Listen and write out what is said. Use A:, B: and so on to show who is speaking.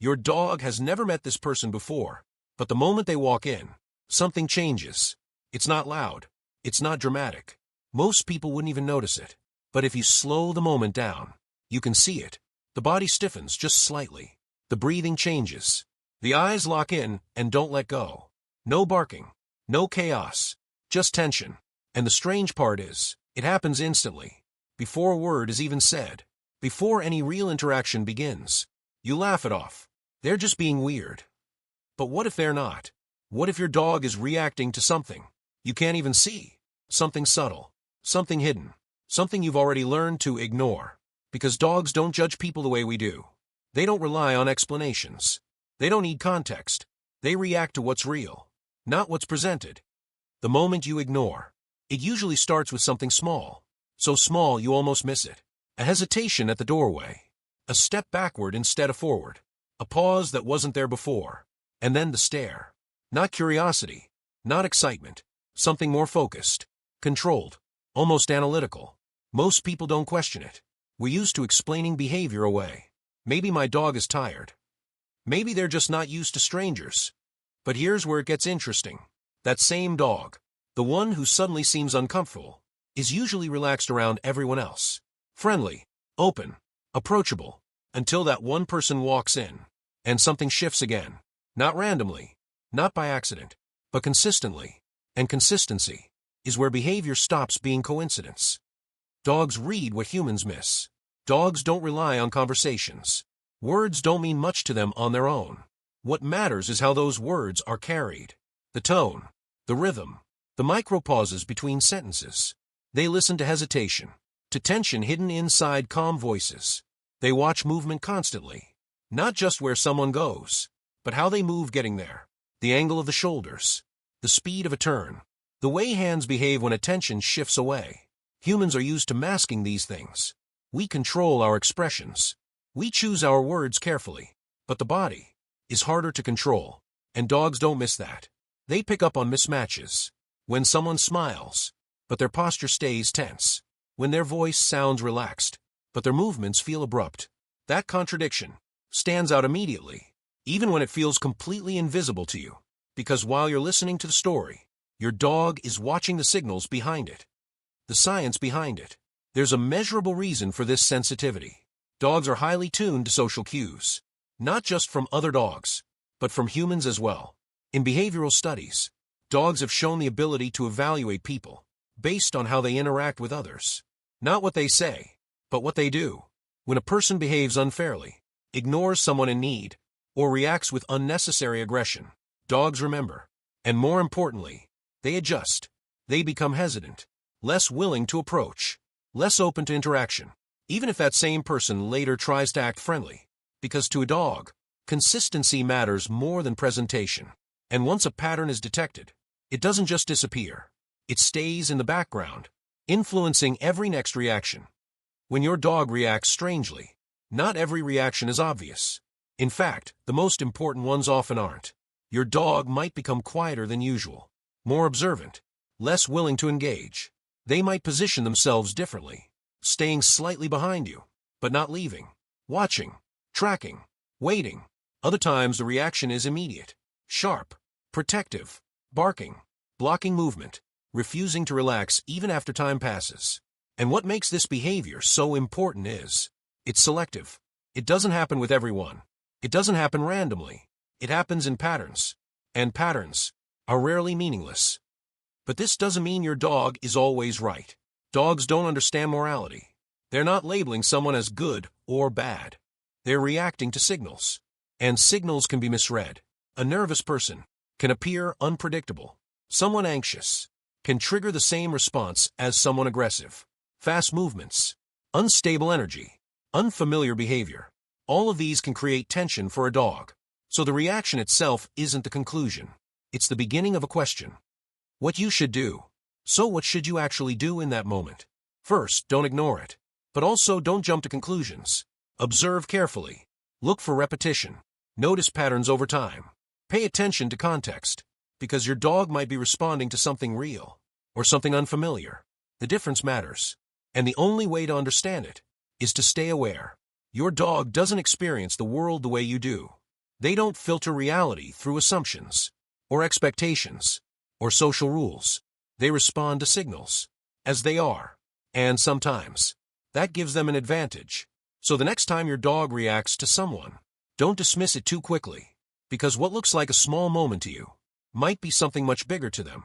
A: Your dog has never met this person before, but the moment they walk in, something changes. It's not loud. It's not dramatic. Most people wouldn't even notice it. But if you slow the moment down, you can see it. The body stiffens just slightly. The breathing changes. The eyes lock in and don't let go. No barking. No chaos. Just tension. And the strange part is, it happens instantly. Before a word is even said. Before any real interaction begins. You laugh it off. They're just being weird. But what if they're not? What if your dog is reacting to something you can't even see? Something subtle. Something hidden. Something you've already learned to ignore. Because dogs don't judge people the way we do. They don't rely on explanations. They don't need context. They react to what's real, not what's presented. The moment you ignore, it usually starts with something small. So small you almost miss it. A hesitation at the doorway. A step backward instead of forward. A pause that wasn't there before. And then the stare. Not curiosity. Not excitement. Something more focused. Controlled. Almost analytical. Most people don't question it. We're used to explaining behavior away. Maybe my dog is tired. Maybe they're just not used to strangers. But here's where it gets interesting. That same dog, the one who suddenly seems uncomfortable, is usually relaxed around everyone else. Friendly, open, approachable, until that one person walks in, and something shifts again. Not randomly, not by accident, but consistently. And consistency is where behavior stops being coincidence. Dogs read what humans miss. Dogs don't rely on conversations. Words don't mean much to them on their own. What matters is how those words are carried. The tone, the rhythm, the micro-pauses between sentences. They listen to hesitation, to tension hidden inside calm voices. They watch movement constantly. Not just where someone goes, but how they move getting there. The angle of the shoulders, the speed of a turn, the way hands behave when attention shifts away. Humans are used to masking these things. We control our expressions. We choose our words carefully. But the body is harder to control. And dogs don't miss that. They pick up on mismatches. When someone smiles, but their posture stays tense. When their voice sounds relaxed, but their movements feel abrupt. That contradiction stands out immediately, even when it feels completely invisible to you. Because while you're listening to the story, your dog is watching the signals behind it. The science behind it. There's a measurable reason for this sensitivity. Dogs are highly tuned to social cues. Not just from other dogs, but from humans as well. In behavioral studies, dogs have shown the ability to evaluate people based on how they interact with others. Not what they say, but what they do. When a person behaves unfairly, ignores someone in need, or reacts with unnecessary aggression, dogs remember. And more importantly, they adjust. They become hesitant, less willing to approach, less open to interaction, even if that same person later tries to act friendly. Because to a dog, consistency matters more than presentation. And once a pattern is detected, it doesn't just disappear. It stays in the background, influencing every next reaction. When your dog reacts strangely, not every reaction is obvious. In fact, the most important ones often aren't. Your dog might become quieter than usual, more observant, less willing to engage. They might position themselves differently, staying slightly behind you, but not leaving, watching, tracking, waiting. Other times the reaction is immediate, sharp, protective, barking, blocking movement, refusing to relax even after time passes. And what makes this behavior so important is, it's selective. It doesn't happen with everyone. It doesn't happen randomly. It happens in patterns. And patterns are rarely meaningless. But this doesn't mean your dog is always right. Dogs don't understand morality. They're not labeling someone as good or bad. They're reacting to signals. And signals can be misread. A nervous person can appear unpredictable. Someone anxious can trigger the same response as someone aggressive. Fast movements, unstable energy, unfamiliar behavior. All of these can create tension for a dog. So the reaction itself isn't the conclusion. It's the beginning of a question. What you should do. So what should you actually do in that moment? First, don't ignore it. But also don't jump to conclusions. Observe carefully. Look for repetition. Notice patterns over time. Pay attention to context. Because your dog might be responding to something real or something unfamiliar. The difference matters. And the only way to understand it is to stay aware. Your dog doesn't experience the world the way you do. They don't filter reality through assumptions, or expectations, or social rules. They respond to signals, as they are. And sometimes, that gives them an advantage. So the next time your dog reacts to someone, don't dismiss it too quickly, because what looks like a small moment to you might be something much bigger to them.